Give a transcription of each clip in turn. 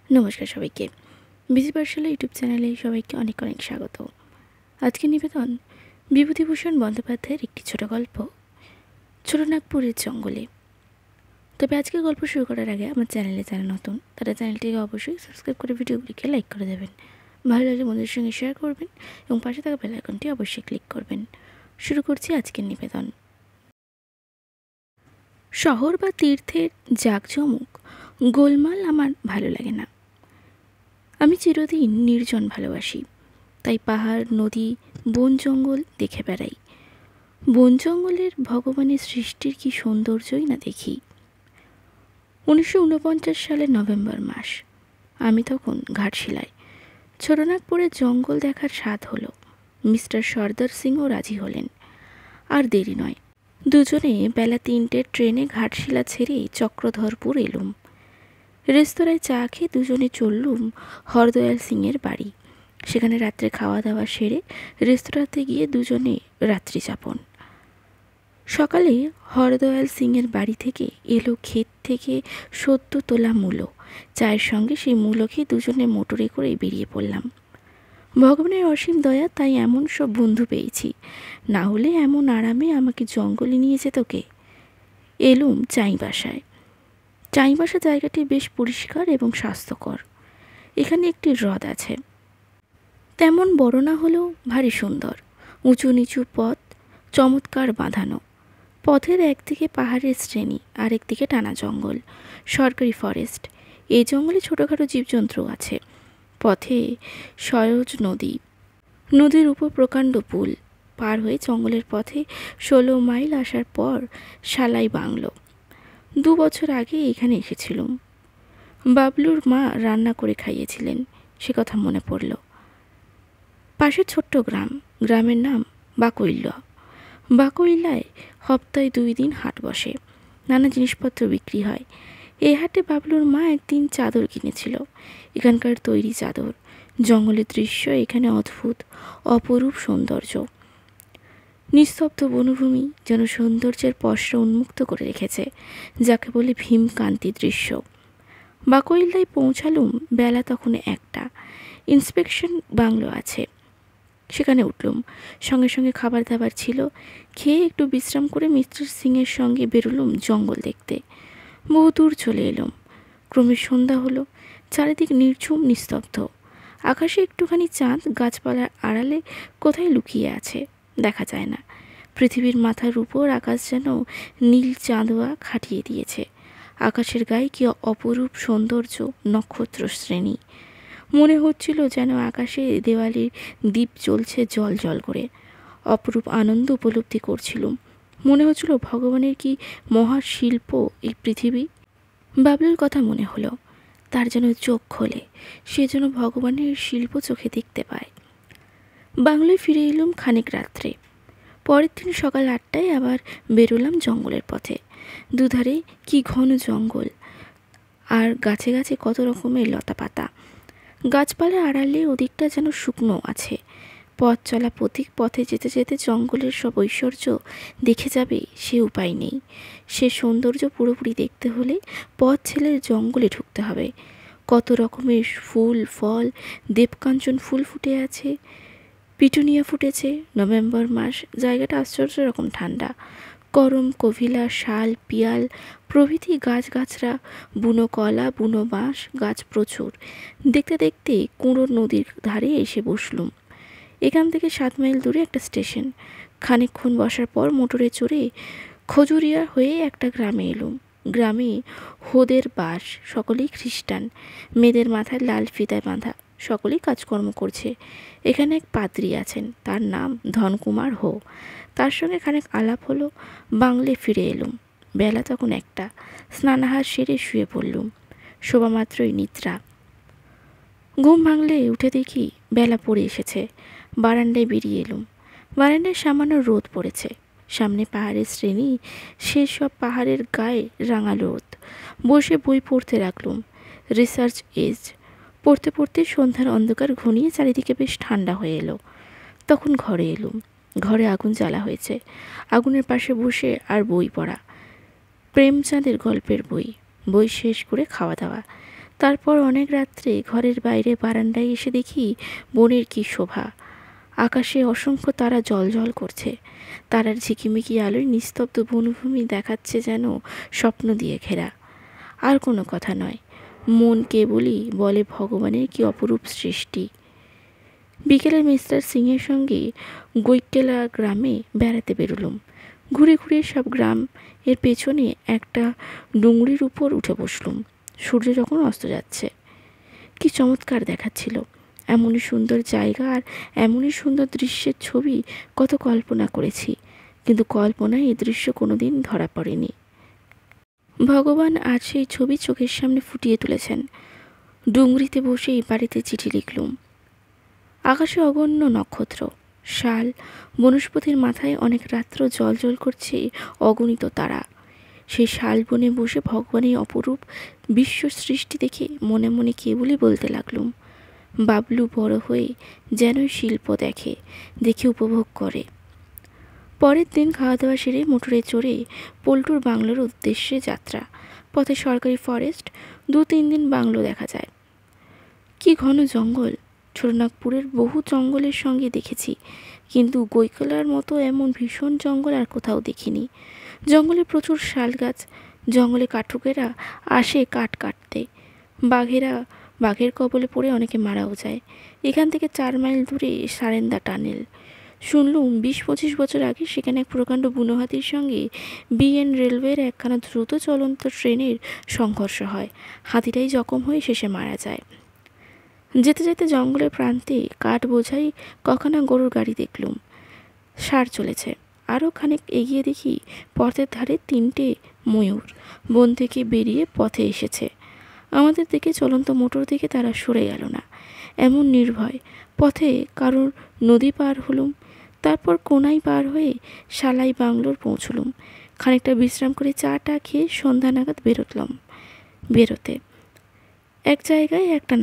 নমস্কার সবাইকে। বিজি পাঠশালা ইউটিউব চ্যানেলে সবাইকে অনেক অনেক স্বাগত। আজকের নিবেদন বিভূতিভূষণ বন্দ্যোপাধ্যায়ের একটি ছোট গল্প, ছোটনাগপুরের জঙ্গলে। তবে আজকের গল্প শুরু করার আগে আমার চ্যানেলে যারা নতুন তারা চ্যানেলটিকে অবশ্যই সাবস্ক্রাইব করে ভিডিওগুলিকে লাইক করে দেবেন, ভালো লাগলে বন্ধুদের সঙ্গে শেয়ার করবেন এবং পাশে থাকা বেল আইকনটি অবশ্যই ক্লিক করবেন। শুরু করছি আজকের নিবেদন। শহর বা তীর্থের জাঁকজমক গোলমাল আমার ভালো লাগে না। আমি চিরদিন নির্জন ভালোবাসি, তাই পাহাড়, নদী, বন জঙ্গল দেখে বেড়াই। বন জঙ্গলের ভগবানের সৃষ্টির কি সৌন্দর্যই না দেখি। 1949 সালের নভেম্বর মাস। আমি তখন ঘাটশিলায়। ছোটনাগপুরের জঙ্গল দেখার স্বাদ হলো। মিস্টার সর্দার সিংও রাজি হলেন। আর দেরি নয়, দুজনে বেলা 3টের ট্রেনে ঘাটশিলা ছেড়ে চক্রধরপুর এলুম। রেস্তোরাঁয় চা খেয়ে দুজনে চললুম হরদয়াল সিংয়ের বাড়ি। সেখানে রাত্রে খাওয়া দাওয়া সেরে রেস্তোরাঁতে গিয়ে দুজনে রাত্রি যাপন। সকালে হরদয়াল সিংয়ের বাড়ি থেকে এলো ক্ষেত থেকে সদ্য তোলা মূলো। চায়ের সঙ্গে সেই মূলো খেয়ে দুজনে মোটরে করে বেরিয়ে পড়লাম। ভগবানের অসীম দয়া, তাই এমন সব বন্ধু পেয়েছি, না হলে এমন আরামে আমাকে জঙ্গলে নিয়ে যেত কে। এলুম চাইবাসায়। চাইবাসা জায়গাটি বেশ পরিষ্কার এবং স্বাস্থ্যকর। এখানে একটি হ্রদ আছে, তেমন বড় না হলেও ভারী সুন্দর। উঁচু নিচু পথ, চমৎকার বাঁধানো। পথের একদিকে পাহাড়ের শ্রেণী, আর একদিকে টানা জঙ্গল, সরকারি ফরেস্ট। এই জঙ্গলে ছোটোখাটো জীবজন্তু আছে। পথে সয়োজ নদী, নদীর উপর প্রকাণ্ড পুল। পার হয়ে জঙ্গলের পথে 16 মাইল আসার পর শালাই বাংলো। 2 বছর আগে এখানে এসেছিলুম। বাবলুর মা রান্না করে খাইয়েছিলেন, সে কথা মনে পড়ল। পাশে ছোট্ট গ্রাম, গ্রামের নাম বাকৈল্য। বাকৈল্যায় সপ্তাহে 2 দিন হাট বসে, নানা জিনিসপত্র বিক্রি হয়। এই হাটে বাবলুর মা একদিন চাদর কিনেছিল, এখানকার তৈরি চাদর। জঙ্গলের দৃশ্য এখানে অদ্ভুত, অপরূপ সৌন্দর্য। নিস্তব্ধ বনভূমি যেন সৌন্দর্যের পসরা উন্মুক্ত করে রেখেছে, যাকে বলে ভীমকান্তি দৃশ্য। বাকৈল্যায় পৌঁছালুম বেলা তখন 1টা। ইন্সপেকশন বাংলো আছে, সেখানে উঠলুম। সঙ্গে সঙ্গে খাবার দাবার ছিল। খেয়ে একটু বিশ্রাম করে মিস্টার সিংয়ের সঙ্গে বেরোলুম জঙ্গল দেখতে। বহু দূর চলে এলুম। ক্রমে সন্ধ্যা হলো, চারিদিক নির্ঝুম নিস্তব্ধ। আকাশে একটুখানি চাঁদ গাছপালার আড়ালে কোথায় লুকিয়ে আছে, দেখা যায় না। পৃথিবীর মাথার উপর আকাশ যেন নীল চাঁদোয়া খাটিয়ে দিয়েছে। আকাশের গায়ে কি অপরূপ সৌন্দর্য, নক্ষত্র শ্রেণী। মনে হচ্ছিল যেন আকাশে দেওয়ালির দ্বীপ জ্বলছে জল জল করে। অপরূপ আনন্দ উপলব্ধি করছিলুম। মনে হচ্ছিল ভগবানের কি মহাশিল্প এই পৃথিবী। বাবলুর কথা মনে হলো। তার যেন চোখ খোলে, সে যেন ভগবানের শিল্প চোখে দেখতে পায়। বাংলায় ফিরে এলুম খানিক রাত্রে। পরের দিন সকাল 8টায় আবার বেরোলাম জঙ্গলের পথে। দুধারে কি ঘন জঙ্গল, আর গাছে গাছে কত রকমের লতা পাতা। গাছপালার আড়ালে ওদিকটা যেন শুকনো আছে। পথ চলা পথিক পথে যেতে যেতে জঙ্গলের সব ঐশ্বর্য দেখে যাবে, সে উপায় নেই। সে সৌন্দর্য পুরোপুরি দেখতে হলে পথ ছেলে জঙ্গলে ঢুকতে হবে। কত রকমের ফুল ফল, দেবকাঞ্চন ফুল ফুটে আছে, পিটুনিয়া ফুটেছে। নভেম্বর মাস, জায়গাটা আশ্চর্য রকম ঠান্ডা। করম, কভিলা, শাল, পিয়াল প্রভৃতি গাছগাছরা, বুনো কলা, বুনো বাঁশ গাছ প্রচুর। দেখতে দেখতে কুঁড়ো নদীর ধারে এসে বসলুম। এখান থেকে 7 মাইল দূরে একটা স্টেশন। খানিকক্ষণ বসার পর মোটরে চড়ে খজুরিয়া হয়ে একটা গ্রামে এলুম। গ্রামে হোদের বাস, সকলেই খ্রিস্টান। মেয়েদের মাথায় লাল ফিতায় বাঁধা, সকলেই কাজকর্ম করছে। এখানে এক পাদ্রী আছেন, তার নাম ধনকুমার হো। তার সঙ্গে খানিক আলাপ হলো। বাংলে ফিরে এলুম। বেলা তখন 1টা। স্নানাহার সেরে শুয়ে পড়লুম। শোবা মাত্রই নিদ্রা। ঘুম ভাঙলে উঠে দেখি বেলা পড়ে এসেছে। বারান্দায় বেরিয়ে এলুম। বারান্দায় সামান্য রোদ পড়েছে। সামনে পাহাড়ের শ্রেণী, সেসব পাহাড়ের গায়ে রাঙালো রোদ। বসে বই পড়তে রাখলুম, রিসার্চ এজ। পড়তে পড়তে সন্ধ্যার অন্ধকার ঘনিয়ে চারিদিকে বেশ ঠান্ডা হয়ে এলো। তখন ঘরে এলুম। ঘরে আগুন জ্বালা হয়েছে। আগুনের পাশে বসে আর বই পড়া, প্রেমচাঁদের গল্পের বই। বই শেষ করে খাওয়া দাওয়া। তারপর অনেক রাত্রে ঘরের বাইরে বারান্দায় এসে দেখি বনের কি শোভা। আকাশে অসংখ্য তারা জ্বলজ্বল করছে। তারার ঝিকিমিকি আলোয় নিস্তব্ধ বনভূমি দেখাচ্ছে যেন স্বপ্ন দিয়ে ঘেরা। আর কোনো কথা নয়, মন কেবলই বলে ভগবানের কি অপরূপ সৃষ্টি। বিকেলে মিস্টার সিংয়ের সঙ্গে গৈকেলা গ্রামে বেড়াতে বেরোলুম। ঘুরে ঘুরে সব গ্রাম এর পেছনে একটা ডুংরির উপর উঠে বসলুম। সূর্য যখন অস্ত যাচ্ছে, কি চমৎকার দেখাচ্ছিল। এমনই সুন্দর জায়গা আর এমনই সুন্দর দৃশ্যের ছবি কত কল্পনা করেছি, কিন্তু কল্পনায় এই দৃশ্য কোনোদিন ধরা পড়েনি। ভগবান আজ সেই ছবি চোখের সামনে ফুটিয়ে তুলেছেন। ডুংরিতে বসেই বাড়িতে চিঠি লিখলুম। আকাশে অগণ্য নক্ষত্র, শাল, বনস্পতির মাথায় অনেক রাত্র জ্বলজ্বল করছে অগণিত তারা। সেই শাল বনে বসে ভগবানের অপরূপ বিশ্ব সৃষ্টি দেখে মনে মনে কেবলই বলতে লাগলুম, বাবলু বড় হয়ে যেনই শিল্প দেখে উপভোগ করে। পরের দিন খাওয়া দাওয়া সেরে মোটরে চড়ে পল্টুর বাংলোর উদ্দেশ্যে যাত্রা। পথে সরকারি ফরেস্ট, 2-3 দিন বাংলো দেখা যায়। কি ঘন জঙ্গল! ছোটনাগপুরের বহু জঙ্গলের সঙ্গে দেখেছি, কিন্তু গৈকলার মতো এমন ভীষণ জঙ্গল আর কোথাও দেখিনি। জঙ্গলে প্রচুর শাল গাছ। জঙ্গলে কাঠুকেরা আসে কাঠ কাটতে। বাঘের কবলে পড়ে অনেকে মারাও যায়। এখান থেকে 4 মাইল দূরে সারেন্দা টানেল। শুনলুম 20-25 বছর আগে সেখানে এক প্রকাণ্ড বুনো হাতির সঙ্গে BN রেলওয়ের একখানা দ্রুত চলন্ত ট্রেনের সংঘর্ষ হয়। হাতিটাই জখম হয়ে শেষে মারা যায়। যেতে যেতে জঙ্গলের প্রান্তে কাঠ বোঝাই কখানা গরুর গাড়ি দেখলুম। সার চলেছে। আরও খানিক এগিয়ে দেখি পথের ধারে 3টে ময়ূর বন থেকে বেরিয়ে পথে এসেছে। আমাদের দিকে চলন্ত মোটর দিকে তারা সরে গেল না, এমন নির্ভয়। পথে কারোর নদী পার হলুম। তারপর কোনাই পার হয়ে শালাই বাংলোর পৌঁছলুম। খানিকটা বিশ্রাম করে চা খেয়ে সন্ধ্যা নাগাদ বেরোতে এক জায়গায় একটা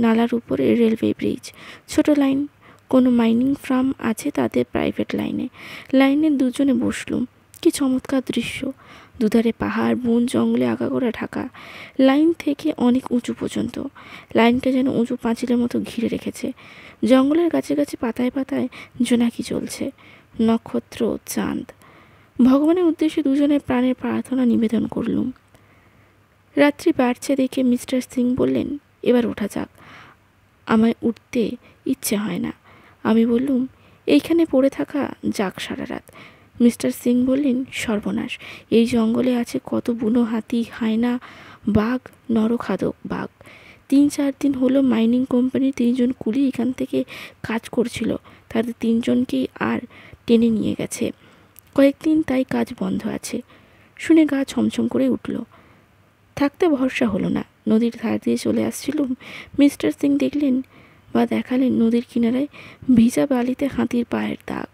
নালার উপরে রেলওয়ে ব্রিজ, ছোট লাইন। কোনো মাইনিং ফার্ম আছে তাদের প্রাইভেট লাইনে 2জনে বসলুম। কি চমৎকার দৃশ্য! দুধারে পাহাড়, বন, জঙ্গলে আগাগোড়া ঢাকা। লাইন থেকে অনেক উঁচু পর্যন্ত। লাইনটা যেন উঁচু পাঁচিলের মতো ঘিরে রেখেছে। জঙ্গলের গাছে গাছে পাতায় পাতায় জোনাকি চলছে, নক্ষত্র, চাঁদ। ভগবানের উদ্দেশ্যে 2জনের প্রাণের প্রার্থনা নিবেদন করলুম। রাত্রি বাড়ছে দেখে মিস্টার সিং বললেন, এবার ওঠা যাক। আমায় উঠতে ইচ্ছে হয় না। আমি বললুম, এইখানে পড়ে থাকা যাক সারা রাত। মিস্টার সিং বললেন, সর্বনাশ! এই জঙ্গলে আছে কত বুনো হাতি, হায়না, বাঘ, নরখাদক বাঘ। 3-4 দিন হলো মাইনিং কোম্পানির 3জন কুলি এখান থেকে কাজ করছিল। তাদের 3জনকেই আর টেনে নিয়ে গেছে। কয়েকদিন তাই কাজ বন্ধ আছে। শুনে গা ছমছম করে উঠল। থাকতে ভরসা হলো না। নদীর ধার দিয়ে চলে আসছিলুম। মিস্টার সিং দেখালেন নদীর কিনারায় ভিজা বালিতে হাতির পায়ের দাগ,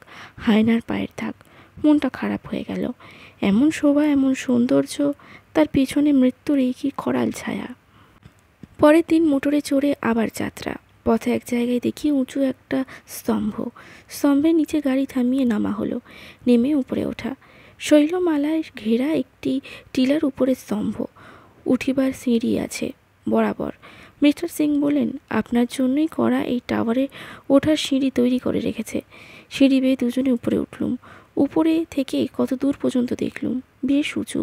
হায়নার পায়ের দাগ। মনটা খারাপ হয়ে গেল। এমন শোভা, এমন সৌন্দর্য, তার পিছনে মৃত্যুর এই কি করাল ছায়া। পরের দিন মোটরে চড়ে আবার যাত্রা। পথে এক জায়গায় দেখি উঁচু একটা স্তম্ভের নিচে গাড়ি থামিয়ে নামা হলো। নেমে উপরে ওঠা। শৈলমালায় ঘেরা একটি টিলার উপরে স্তম্ভ। উঠিবার সিঁড়ি আছে বরাবর। মিস্টার সিং বললেন, আপনার জন্যই করা এই টাওয়ারে ওঠার সিঁড়ি তৈরি করে রেখেছে। সিঁড়ি বেয়ে 2জনে উপরে উঠলুম। উপরে থেকে কত দূর পর্যন্ত দেখলুম। বেশ উঁচু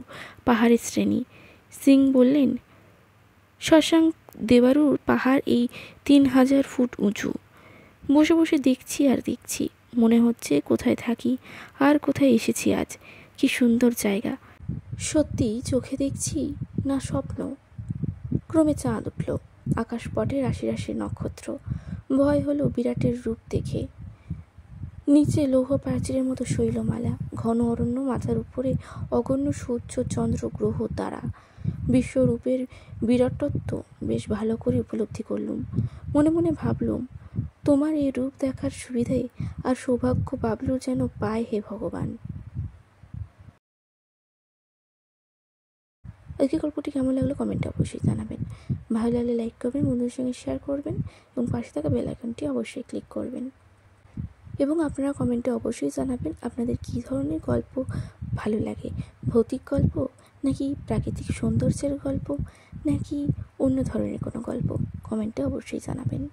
পাহাড়ের শ্রেণী। সিং বললেন, শশাঙ্ক দেবারুর পাহাড় এই 3000 ফুট উঁচু। বসে বসে দেখছি আর দেখছি। মনে হচ্ছে কোথায় থাকি আর কোথায় এসেছি আজ। কি সুন্দর জায়গা! সত্যি চোখে দেখছি না স্বপ্ন? ক্রমে চাঁদ উঠল। আকাশপটে রাশি রাশি নক্ষত্র। ভয় হলো বিরাটের রূপ দেখে। নিচে লৌহ প্রাচীরের মতো শৈলমালা, ঘন অরণ্য, মাথার উপরে অগণ্য সূর্য, চন্দ্র, গ্রহ, তারা। বিশ্বরূপের বিরাটত্ব বেশ ভালো করে উপলব্ধি করলুম। মনে মনে ভাবলুম, তোমার এই রূপ দেখার সুবিধে আর সৌভাগ্য বাবলু যেন পায়, হে ভগবান। আজকে গল্পটি কেমন লাগলো কমেন্টে অবশ্যই জানাবেন। ভালো লাগলে লাইক করবেন, বন্ধুদের সঙ্গে শেয়ার করবেন এবং পাশে থাকা বেল আইকনটি অবশ্যই ক্লিক করবেন। এবং আপনারা কমেন্টে অবশ্যই জানাবেন আপনাদের কী ধরনের গল্প ভালো লাগে, ভৌতিক গল্প নাকি প্রাকৃতিক সৌন্দর্যের গল্প, নাকি অন্য ধরনের কোনো গল্প? কমেন্টে অবশ্যই জানাবেন।